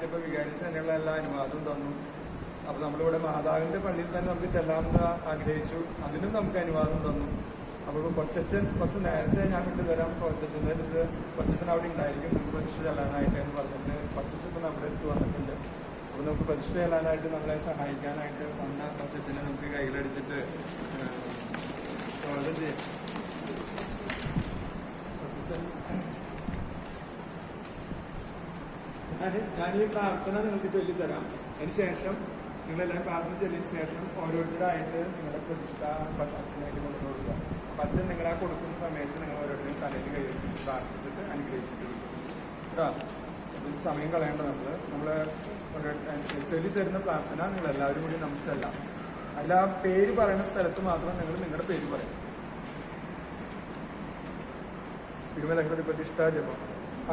ഇപ്പൊ വികാരിച്ച് തന്നെയുള്ള എല്ലാ അനുവാദവും തന്നു. അപ്പൊ നമ്മളിവിടെ മാതാവിന്റെ പള്ളിയിൽ തന്നെ നമുക്ക് ചെല്ലാമെന്ന് ആഗ്രഹിച്ചു. അതിനും നമുക്ക് അനുവാദം തന്നു. അപ്പോൾ കൊച്ചച്ഛൻ കുറച്ച് നേരത്തെ ഞാൻ കൊണ്ടുവരാം, കൊച്ചച്ഛൻ്റെ അടുത്ത് കൊച്ചച്ഛൻ അവിടെ ഉണ്ടായിരിക്കും, നമുക്ക് പ്രതിഷ്ഠ ചെല്ലാനായിട്ട് എന്ന് പറഞ്ഞിട്ട് കൊച്ചച്ഛൻ ഇപ്പം നമ്മുടെ അടുത്ത് വന്നിട്ടുണ്ട്. അപ്പോൾ നമുക്ക് പ്രതിഷ്ഠ ചെല്ലാനായിട്ട് നമ്മളെ സഹായിക്കാനായിട്ട് വന്ന കൊച്ചച്ഛനെ നമുക്ക് കയ്യിലടിച്ചിട്ട് സ്വാഗതം ചെയ്യാം. കൊച്ചച്ഛൻ, ഞാൻ ഈ പ്രാർത്ഥന നിങ്ങൾക്ക് ചൊല്ലിത്തരാം. അതിനുശേഷം നിങ്ങളെല്ലാം പ്രാർത്ഥന ചൊല്ലിയതിന് ശേഷം ഓരോരുത്തരായിട്ട് നിങ്ങളുടെ പ്രതിഷ്ഠ അച്ഛനായിട്ട് കൊണ്ടുകൊടുക്കുക. അപ്പം അച്ഛൻ നിങ്ങളെ കൊടുക്കുന്ന സമയത്ത് നിങ്ങൾ ഓരോരുത്തരും തലയിൽ കൈവച്ചിട്ട് പ്രാർത്ഥിച്ചിട്ട് അനുഗ്രഹിച്ചിട്ട് കേട്ടോ. ഇതിന് സമയം കളയേണ്ട നമ്മൾ ചൊല്ലിത്തരുന്ന പ്രാർത്ഥന നിങ്ങളെല്ലാവരും കൂടി നമുക്ക് ചെല്ലാം. അല്ല, പേര് പറയുന്ന സ്ഥലത്ത് മാത്രം നിങ്ങൾ നിങ്ങളുടെ പേര് പറയും. തിരുമലങ്ങളുടെ പ്രതിഷ്ഠ ജപം.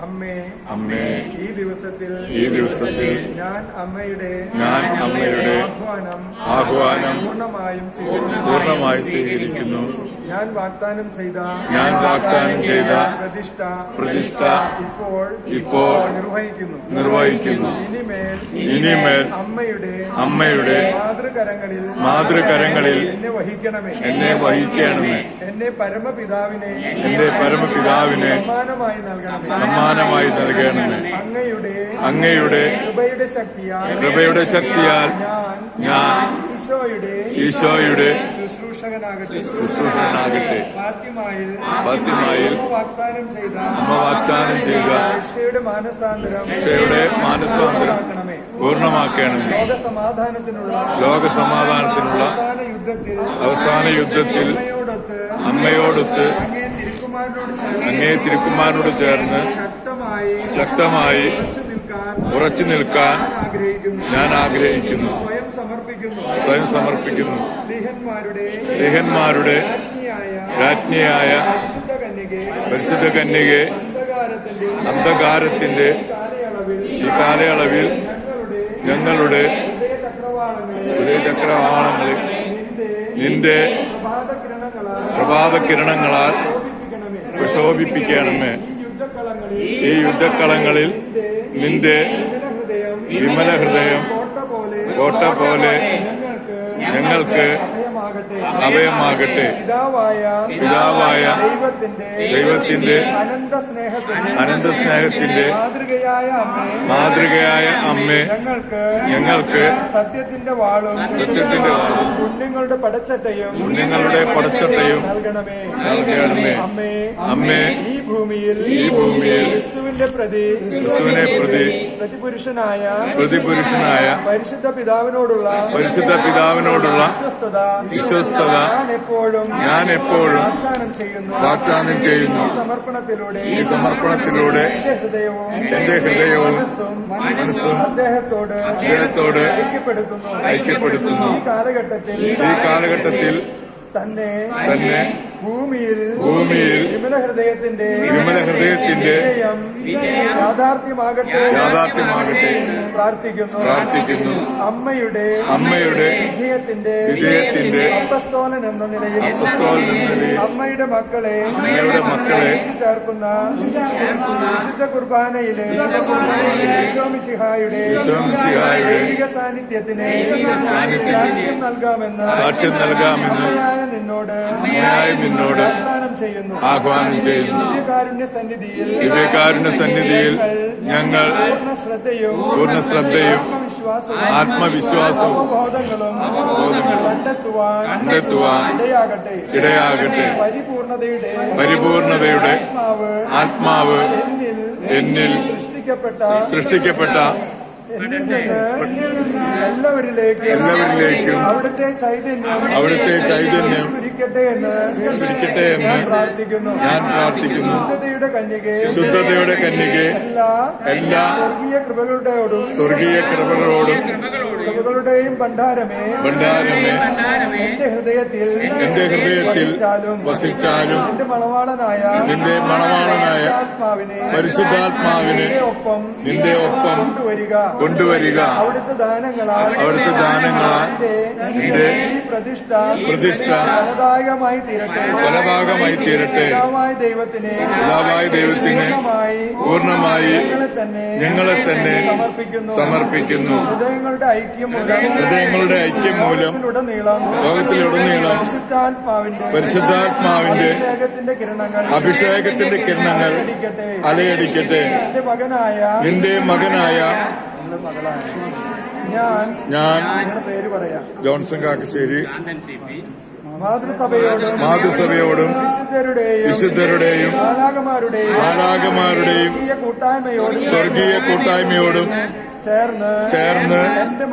അമ്മേ, അമ്മേ, ഈ ദിവസത്തിൽ ഞാൻ അമ്മയുടെ ആഹ്വാനം പൂർണ്ണമായും സ്വീകരിക്കുന്നു. ഞാൻ വാഗ്ദാനം ചെയ്ത പ്രതിഷ്ഠ ഇപ്പോൾ നിർവഹിക്കുന്നു. ഇനിമേൽ അമ്മയുടെ മാതൃകരങ്ങളിൽ എന്നെ വഹിക്കണമേ. എന്നെ പരമപിതാവിനെ സമ്മാനമായി നൽകണമേ. അങ്ങയുടെ കൃപയുടെ ശക്തിയാൽ ഞാൻ ഈശോയുടെ ശുശ്രൂഷകനാകട്ടെ. ഫാത്തിമയിൽ വാഗ്ദാനം ചെയ്ത ഈശോയുടെ മാനസാന്തരം പൂർണ്ണമാക്കണമേ. ലോകസമാധാനത്തിനുള്ള അവസാന യുദ്ധത്തിൽ അമ്മയോടൊത്ത് അങ്ങേ തിരുക്കുമാരനോട് ചേർന്ന് ശക്തമായി ഉറച്ചു നിൽക്കാൻ ഞാൻ ആഗ്രഹിക്കുന്നു. സ്വയം സമർപ്പിക്കുന്നു. സ്ത്രീഹന്മാരുടെ രാജ്ഞിയായ പരിശുദ്ധ കന്യകെ, അന്ധകാരത്തിന്റെ ഈ കാലയളവിൽ ഞങ്ങളുടെ ഹൃദയചക്രവാളങ്ങളിൽ നിന്റെ പ്രഭാതകിരണങ്ങളാൽ പ്രശോഭിപ്പിക്കണമേ. ഈ യുദ്ധക്കളങ്ങളിൽ നിന്റെ വിമല ഹൃദയം കോട്ട പോലെ ഞങ്ങൾക്ക് അഭയമാകട്ടെ. പിതാവായ ദൈവത്തിന്റെ അനന്തസ്നേഹത്തിന്റെ മാതൃകയായ അമ്മേ, ഞങ്ങൾക്ക് സത്യത്തിന്റെ വാളും പുണ്യങ്ങളുടെ പടച്ചട്ടയും നൽകണമേ. അമ്മേ, ഈ ഭൂമിയിൽ ക്രിസ്തുവിനെ പ്രതി പ്രതിപുരുഷനായ പരിശുദ്ധ പിതാവിനോടുള്ള വിശ്വസ്തത ഞാൻ എപ്പോഴും വാഗ്ദാനം ചെയ്യുന്നു. ഈ സമർപ്പണത്തിലൂടെ എന്റെ ഹൃദയവും മനസ്സും അദ്ദേഹത്തോട് ഐക്യപ്പെടുത്തുന്നു. ഈ കാലഘട്ടത്തിൽ തന്നെ ഭൂമിയിൽ വിമല ഹൃദയത്തിന്റെ യാഥാർത്ഥ്യമാകട്ടെ പ്രാർത്ഥിക്കുന്നു. അമ്മയുടെ വിജയത്തിന്റെ അപ്പസ്തോലൻ എന്ന നിലയിൽ അമ്മയുടെ മക്കളെ ചേർക്കുന്ന വിശുദ്ധ കുർബാനയിലെ ഈശോമിശിഹായുടെ ദൈവിക സാന്നിധ്യത്തിന് സാക്ഷ്യം നൽകാമെന്ന് നിന്നോട് ആഹ്വാനം ചെയ്യുന്നു. ദിവ്യകാരുണ്യ സന്നിധിയിൽ ഞങ്ങൾ പൂർണ്ണ ശ്രദ്ധയും ആത്മവിശ്വാസവും കണ്ടെത്തുവാൻ ഇടയാകട്ടെ. പരിപൂർണതയുടെ ആത്മാവ് എന്നിൽ സൃഷ്ടിക്കപ്പെട്ട എല്ലാവരിലേക്കും അവിടുത്തെ ചൈതന്യം സ്ഫുരിക്കട്ടെ എന്ന് ഞാൻ പ്രാർത്ഥിക്കുന്നു. ശുദ്ധതയുടെ കന്യകെ എല്ലാ സ്വർഗീയ കൃപകളോടും കുറവുകളുടെയും ഭണ്ഡാരമേ എന്റെ ഹൃദയത്തിൽ വസിച്ചാലും നിന്റെ മണവാളനായ പരിശുദ്ധാത്മാവിനെ നിന്റെ ഒപ്പം കൊണ്ടുവരിക. അവിടുത്തെ ദാനങ്ങളാൽ നിന്റെ ഈ പ്രതിഷ്ഠ ഫലദായകമായി തീരട്ടെ. പിതാവായ ദൈവത്തിന് പൂർണ്ണമായി ഞങ്ങളെ തന്നെ സമർപ്പിക്കുന്നു. ഹൃദയങ്ങളുടെ ഐക്യം മൂലം ലോകത്തിലുടനീളം പരിശുദ്ധാത്മാവിന്റെ അഭിഷേകത്തിന്റെ കിരണങ്ങൾ അലയടിക്കട്ടെ. നിന്റെ മകനായ ഞാൻ ജോൺസൺ കാക്കശ്ശേരി മാതൃസഭയോടും വിശുദ്ധരുടെയും മാലാഖമാരുടെയും സ്വർഗീയ കൂട്ടായ്മയോടും ചേർന്ന് എന്റെ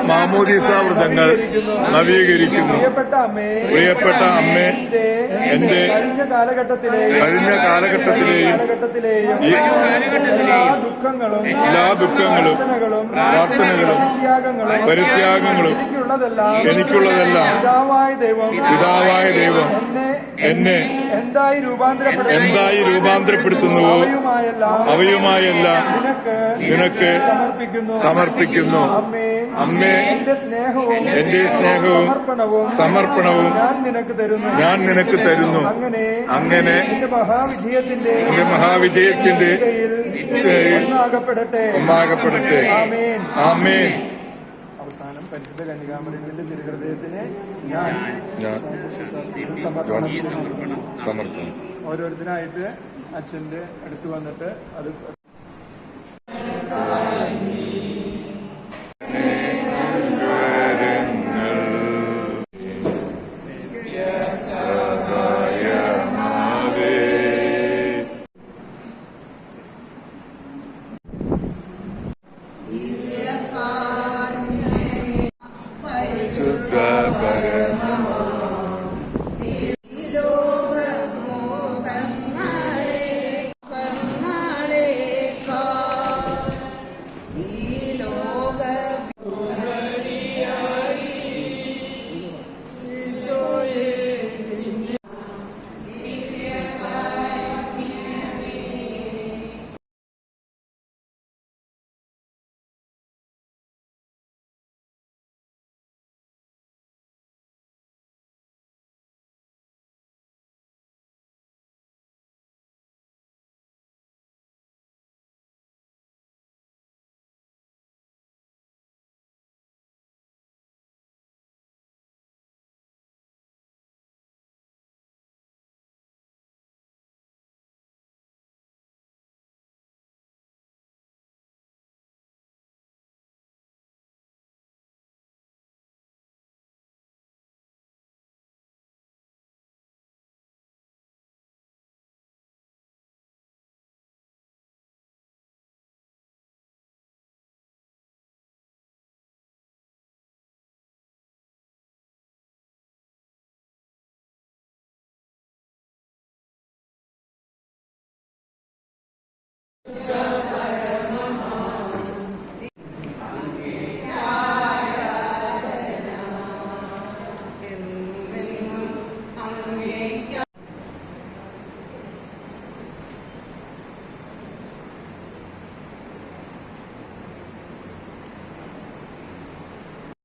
മാമോദീസ വ്രതങ്ങൾ നവീകരിക്കുന്നു. പ്രിയപ്പെട്ട അമ്മേ, എന്റെ കഴിഞ്ഞ കാലഘട്ടത്തിലെയും എല്ലാ ദുഃഖങ്ങളും പ്രാർത്ഥനകളും പരിത്യാഗങ്ങളും എനിക്കുള്ളതെല്ലാം പിതാവായ ദൈവം എന്നെ എന്തായി രൂപാന്തരപ്പെടുത്തുന്നുവോ അവയുമായെല്ലാം നിനക്ക് സമർപ്പിക്കുന്നു. അമ്മേ, എന്റെ സ്നേഹവും സമർപ്പണവും ഞാൻ നിനക്ക് തരുന്നു. അങ്ങനെ എന്റെ മഹാവിജയത്തിന്റെ ഒന്നാകപ്പെടട്ടെ. ആമേൻ. അവസാനം പരിശുദ്ധ കന്യകാമറിയത്തിന്റെ തിരുഹൃദയത്തിന് ഞാൻ സമർപ്പണം. ഓരോരുത്തരായിട്ട് അച്ഛന്റെ അടുത്ത് വന്നിട്ട് അത്